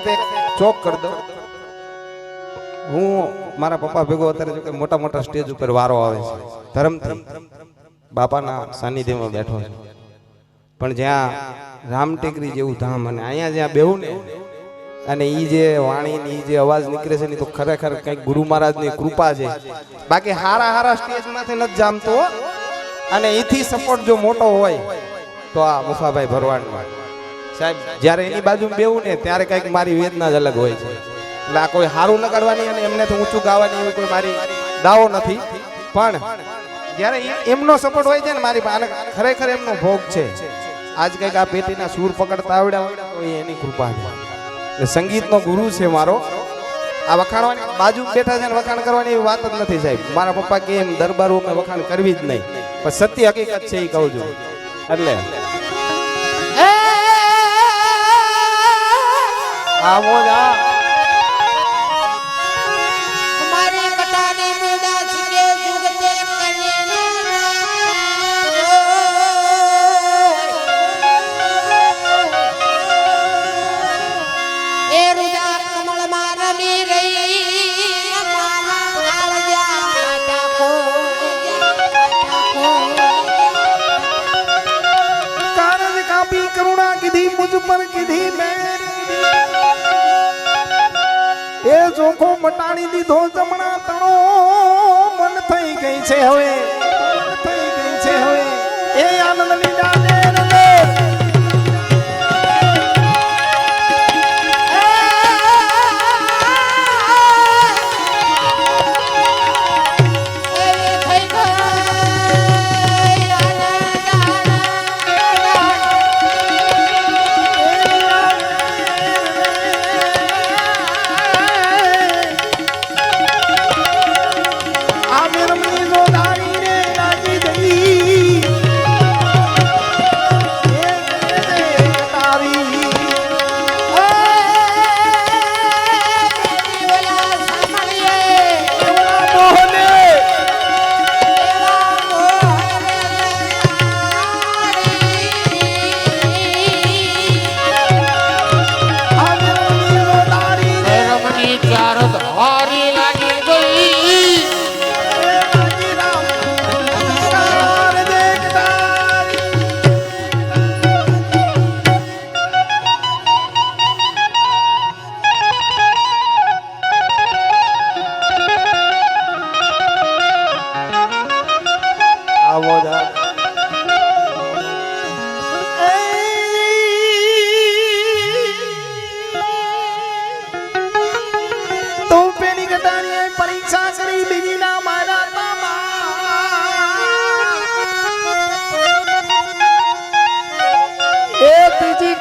વખત એક ચોક કરી દો. હું મારા પપ્પા ભેગો અત્યારે જો કે મોટા મોટા સ્ટેજ ઉપર વારો આવે છે, ધર્મથી બાપાના સાનિધ્યમાં બેઠો છે, પણ જ્યાં રામટેકરી જેવું ધામ અને અહીંયા જ્યાં બેહું ને અને ઈ જે વાણી ની જે અવાજ નીકળે છે ને તો ખરેખર કઈક ગુરુ મહારાજની કૃપા છે. બાકી હારા હારા સ્ટેજ માંથી નથી જામતો, અને એથી સપોર્ટ જો મોટો હોય તો આ મુફાભાઈ ભરવાડ સાહેબ જ્યારે એની બાજુ બેવું ને ત્યારે કઈક મારી વેદના જ અલગ હોય છે. એટલે આ કોઈ સારું લગાડવાની અને એમને તો ઊંચું ગાવાની એવી કોઈ મારી દાવો નથી, પણ જ્યારે એમનો સપોર્ટ હોય છે ને મારી પાસે ખરેખર એમનો ભોગ છે. આજ કઈક આ પેટીના સૂર પકડતા આવડ્યા તો એની કૃપા છે. સંગીતનો ગુરુ છે મારો. આ વખાણવાની બાજુ બેઠા છે ને વખાણ કરવાની એવી વાત જ નથી સાહેબ. મારા પપ્પા કે એમ દરબારો મેં વખાણ કરવી જ નહીં, પણ સત્ય હકીકત છે એ કહું છું. એટલે આવો જા ચોખો મટાડી દીધો જમણા તણો મન થઈ ગઈ છે હવે, થઈ ગઈ છે હવે એ આનંદની ડાલે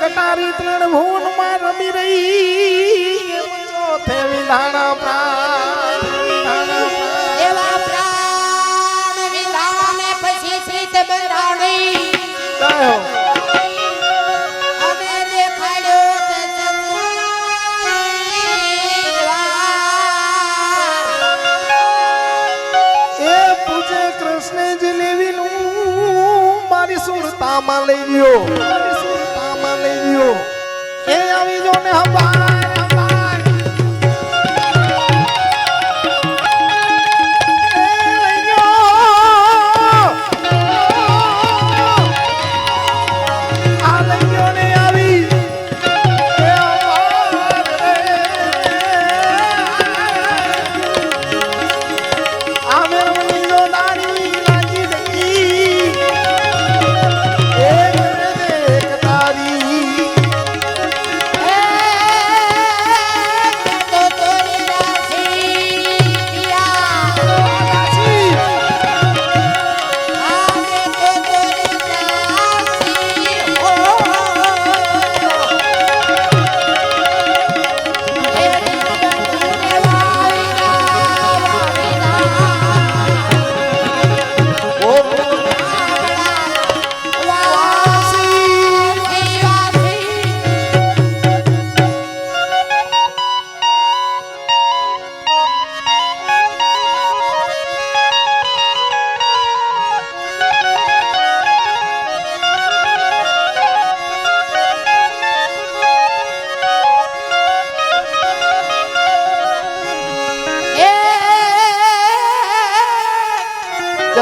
કટારી ત્રણ ભુવન માં રમી રહી ચોથે વિધાના પ્રાણ એવા પ્રાણ વિધાને પછી સીત બંધાણી કયો અમે દેખાડ્યો એ પૂજે કૃષ્ણ જલેવીનું મારી સુરતામાં લઈ ગયો, એ આવી જો ને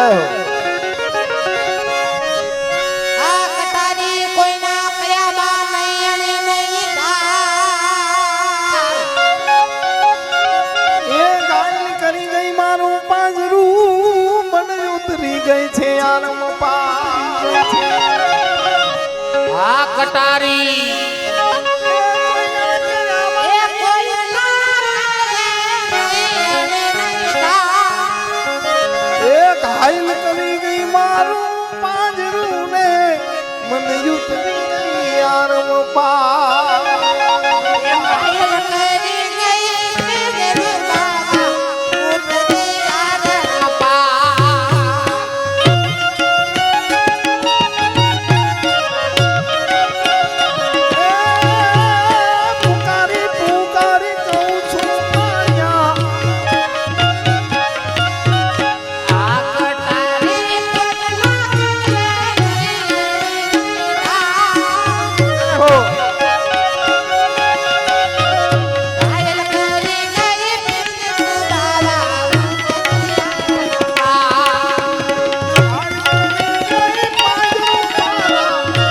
જય હો. આ કટારી કોઈના કયામાં નહીં અને નહીં ધાર. એ ગાયન કરી ગઈ મારું પાંજરું મને ઉતરી ગઈ છે આરમ પાર. આ કટારી એ કોઈના નહીં અને નહીં ધાર. એ ઘાયલ કરી ગઈ મારું પાંજરું ને મને ઉતરી ગઈ આરમ પાર. ઘાયલ કરી ગઈ રે બાબા ઉતરી આરમ પાર. પુકારી પુકારી કહું છું માયા. આ કટારી કોઈના નહીં ધાર. હો. ઘાયલ કરી ગઈ બાબા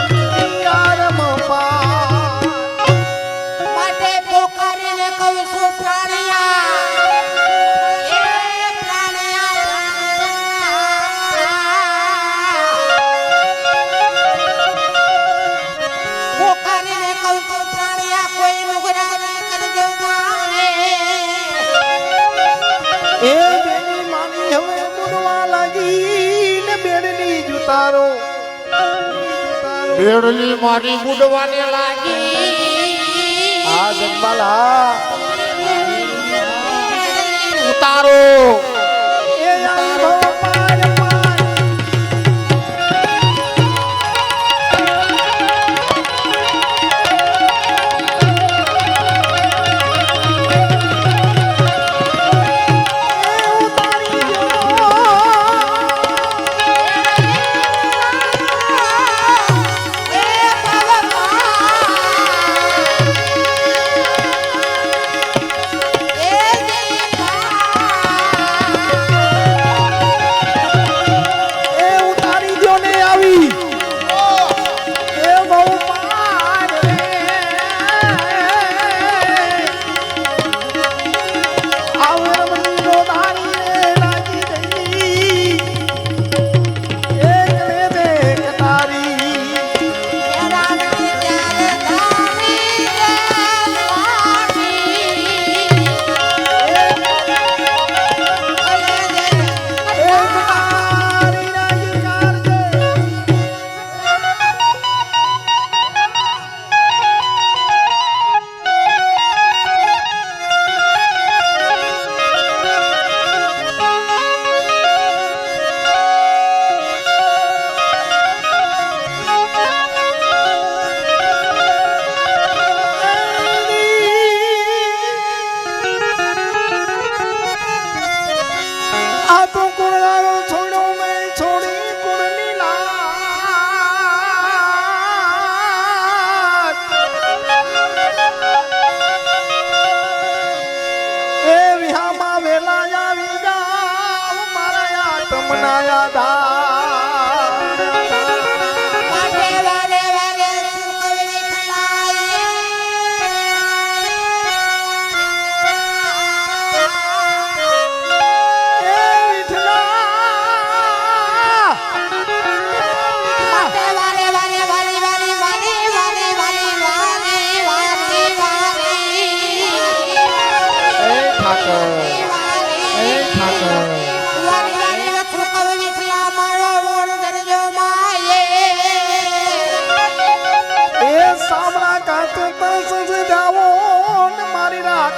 ઉતરી આરમ પાર. માટે પોકારીને કહું છું પ્રાણિયા, એ પ્રાણિયા. પોકારીને કહું છું પ્રાણિયા, કોઈ નુગરા નહીં કરજો મારે. એ બેની માની હવે બુડવા લાગી ને બેડની જુતારો બેડલી મારી બુડવાને લાગી. આ જગમાલા ઉતારો એ આંધો પાડ પાડ. એ ઉતારી એ બાબા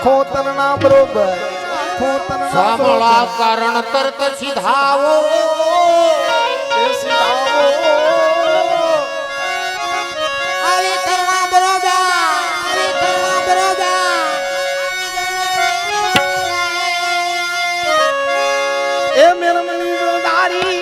ખોતરના બરોબર ખોતરના સાંભળા કારણ તરત સીધાવો એ સીધાવો આવી કરવા બરોબર આવી કરવા બરોબર એ મેરમની જોદારી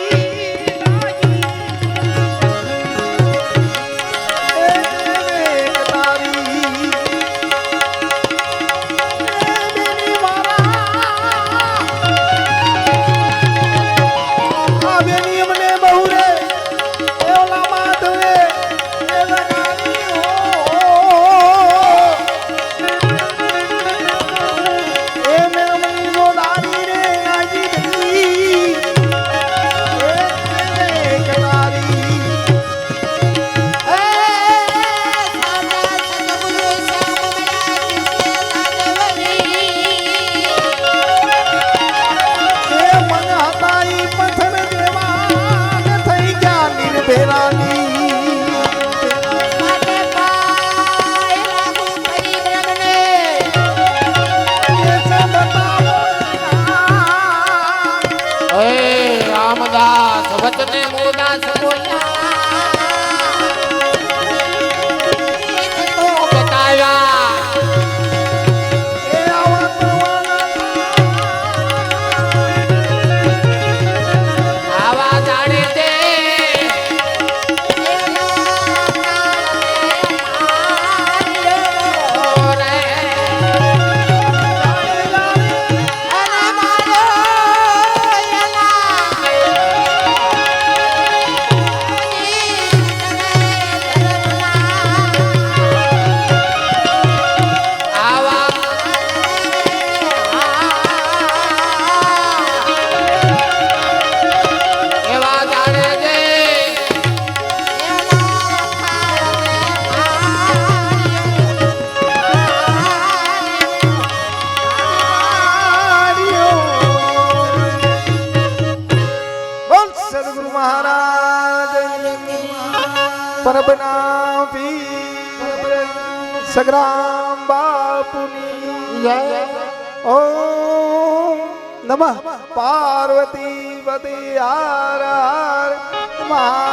હે રામદાસ વચને મોદાસ બોલ્યા તો બતાવ્યા એ આવા કરવાના આવા જાણે તે સદગુરુ મહારાજ પરબના પીર સગ્રામ બાપુની ઓમ નમઃ પાર્વતી પતિ હર હર મહા